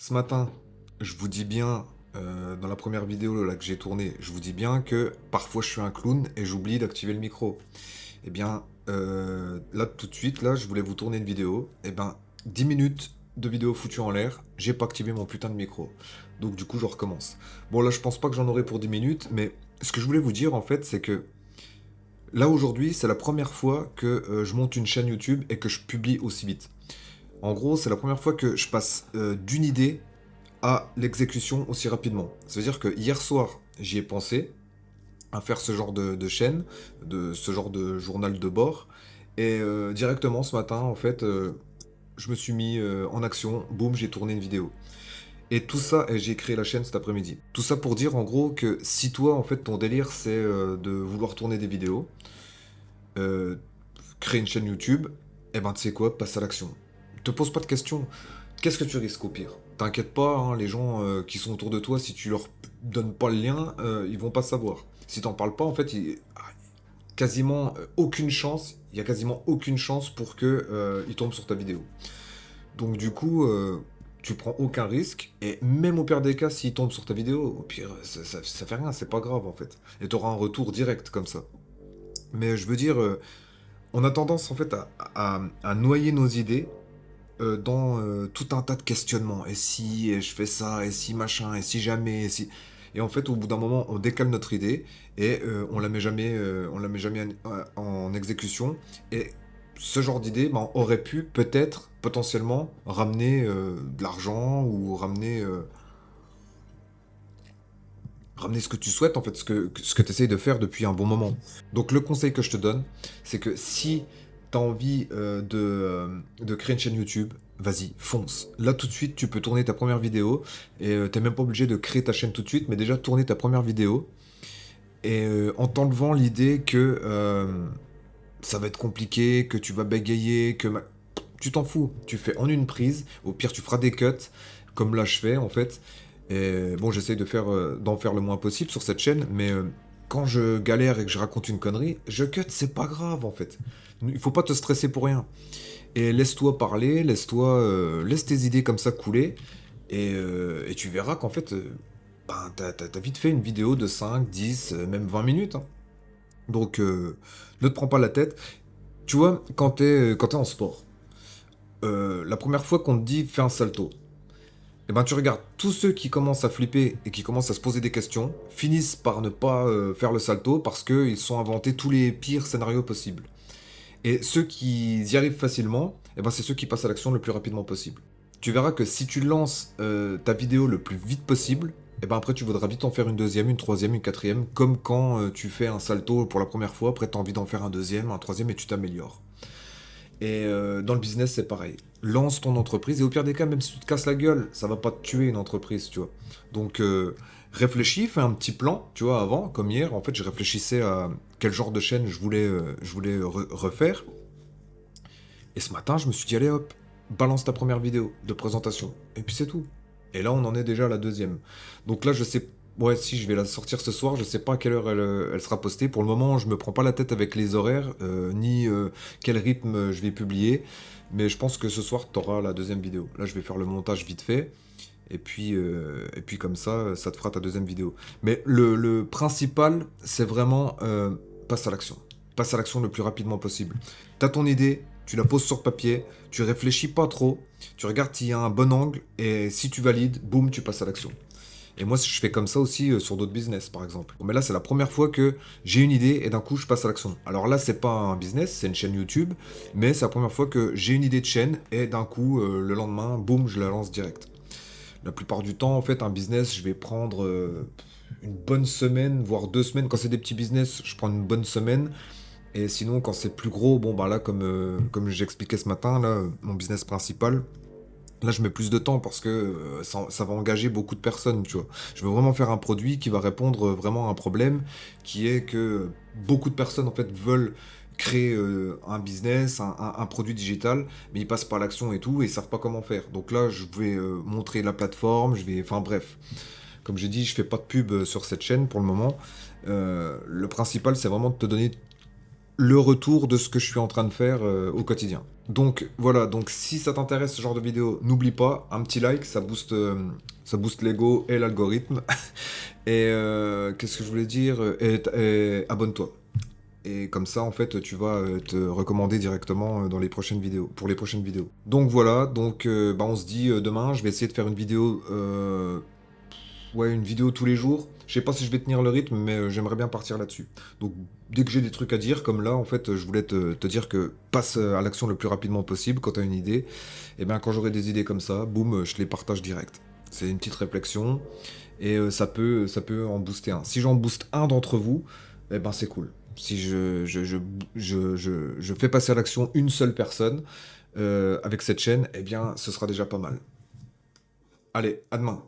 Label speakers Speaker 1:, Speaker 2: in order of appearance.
Speaker 1: Ce matin, je vous dis bien, dans la première vidéo là que j'ai tournée, je vous dis bien que parfois je suis un clown et j'oublie d'activer le micro. Eh bien, là tout de suite, là, je voulais vous tourner une vidéo. Eh ben, 10 minutes de vidéo foutue en l'air, j'ai pas activé mon putain de micro. Donc du coup, je recommence. Bon là, je pense pas que j'en aurai pour 10 minutes, mais ce que je voulais vous dire en fait, c'est que là aujourd'hui, c'est la première fois que je monte une chaîne YouTube et que je publie aussi vite. En gros, c'est la première fois que je passe d'une idée à l'exécution aussi rapidement. Ça veut dire que hier soir, j'y ai pensé à faire ce genre de chaîne, de ce genre de journal de bord. Et directement ce matin, en fait, je me suis mis en action. Boum, j'ai tourné une vidéo. Et tout ça, et j'ai créé la chaîne cet après-midi. Tout ça pour dire en gros que si toi, en fait, ton délire, c'est de vouloir tourner des vidéos, euh, créer une chaîne YouTube, eh ben tu sais quoi, passe à l'action. Te pose pas de questions. Qu'est-ce que tu risques au pire? T'inquiète pas, hein, les gens qui sont autour de toi, si tu leur donnes pas le lien, ils vont pas savoir. Si t'en parles pas, en fait, quasiment aucune chance, il y a quasiment aucune chance pour que ils tombent sur ta vidéo. Donc du coup, tu prends aucun risque, et même au pire des cas, s'ils tombent sur ta vidéo, au pire, ça fait rien, c'est pas grave en fait. Et t'auras un retour direct comme ça. Mais je veux dire, on a tendance en fait à noyer nos idées dans tout un tas de questionnements. Et si et je fais ça, et si machin, et si jamais, et si... Et en fait, au bout d'un moment, on décale notre idée et on la met jamais en exécution. Et ce genre d'idée, ben, aurait pu peut-être, potentiellement, ramener de l'argent ou ramener ce que tu souhaites, en fait, ce que tu essayes de faire depuis un bon moment. Donc le conseil que je te donne, c'est que si tu as envie de créer une chaîne YouTube, vas-y, fonce. Là tout de suite, tu peux tourner ta première vidéo, et t'es même pas obligé de créer ta chaîne tout de suite, mais déjà tourner ta première vidéo, et en t'enlevant l'idée que ça va être compliqué, que tu vas bégayer, tu t'en fous. Tu fais en une prise, au pire tu feras des cuts, comme là je fais en fait. Et bon, j'essaye d'en faire le moins possible sur cette chaîne, mais quand je galère et que je raconte une connerie, je cut, c'est pas grave en fait. Il faut pas te stresser pour rien. Et laisse-toi parler, laisse tes idées comme ça couler, et tu verras qu'en fait, ben, t'as vite fait une vidéo de 5, 10, même 20 minutes, hein. Donc, ne te prends pas la tête. Tu vois, quand t'es en sport, la première fois qu'on te dit fais un salto, eh ben tu regardes tous ceux qui commencent à flipper et qui commencent à se poser des questions, finissent par ne pas faire le salto parce qu'ils se sont inventés tous les pires scénarios possibles. Et ceux qui y arrivent facilement, eh ben c'est ceux qui passent à l'action le plus rapidement possible. Tu verras que si tu lances ta vidéo le plus vite possible, et ben après tu voudras vite en faire une deuxième, une troisième, une quatrième, comme quand tu fais un salto pour la première fois, après tu as envie d'en faire un deuxième, un troisième et tu t'améliores. Et dans le business, c'est pareil. Lance ton entreprise et au pire des cas, même si tu te casses la gueule, ça va pas te tuer une entreprise, tu vois. Donc réfléchis, fais un petit plan, tu vois, avant, comme hier, en fait, je réfléchissais à quel genre de chaîne je voulais refaire. Et ce matin, je me suis dit, allez hop, balance ta première vidéo de présentation. Et puis c'est tout. Et là, on en est déjà à la deuxième. Donc là, je sais, ouais, si je vais la sortir ce soir, je sais pas à quelle heure elle sera postée. Pour le moment, je me prends pas la tête avec les horaires, ni quel rythme je vais publier. Mais je pense que ce soir, tu auras la deuxième vidéo. Là, je vais faire le montage vite fait. Et puis comme ça te fera ta deuxième vidéo. Mais le principal, c'est vraiment passe à l'action. Passe à l'action le plus rapidement possible. T'as ton idée, tu la poses sur papier, tu réfléchis pas trop, tu regardes s'il y a un bon angle, et si tu valides, boum, tu passes à l'action. Et moi, je fais comme ça aussi sur d'autres business, par exemple. Mais là, c'est la première fois que j'ai une idée et d'un coup, je passe à l'action. Alors là, c'est pas un business, c'est une chaîne YouTube, mais c'est la première fois que j'ai une idée de chaîne et d'un coup, le lendemain, boum, je la lance direct. La plupart du temps, en fait, un business, je vais prendre une bonne semaine, voire 2 semaines. Quand c'est des petits business, je prends une bonne semaine. Et sinon, quand c'est plus gros, bon, bah là, comme j'expliquais ce matin, là, mon business principal, là, je mets plus de temps parce que ça va engager beaucoup de personnes, tu vois. Je veux vraiment faire un produit qui va répondre vraiment à un problème, qui est que beaucoup de personnes, en fait, veulent créer un business, un produit digital, mais ils passent par l'action et tout, et ils savent pas comment faire. Donc là, je vais montrer la plateforme, enfin bref. Comme j'ai dit, je fais pas de pub sur cette chaîne pour le moment. Le principal, c'est vraiment de te donner le retour de ce que je suis en train de faire au quotidien. Donc voilà, donc si ça t'intéresse ce genre de vidéo, n'oublie pas, un petit like, ça booste l'ego et l'algorithme. Et qu'est-ce que je voulais dire? Et abonne-toi. Et comme ça, en fait, tu vas te recommander directement dans les prochaines vidéos, pour les prochaines vidéos. Donc voilà, donc bah, on se dit demain, je vais essayer de faire une vidéo, ouais, une vidéo tous les jours. Je sais pas si je vais tenir le rythme, mais j'aimerais bien partir là-dessus. Donc dès que j'ai des trucs à dire, comme là, en fait, je voulais te dire que passe à l'action le plus rapidement possible quand tu as une idée. Et bien quand j'aurai des idées comme ça, boum, je les partage direct. C'est une petite réflexion et ça peut en booster un. Si j'en booste un d'entre vous, eh ben c'est cool. Si je fais passer à l'action une seule personne avec cette chaîne, eh bien ce sera déjà pas mal. Allez, à demain.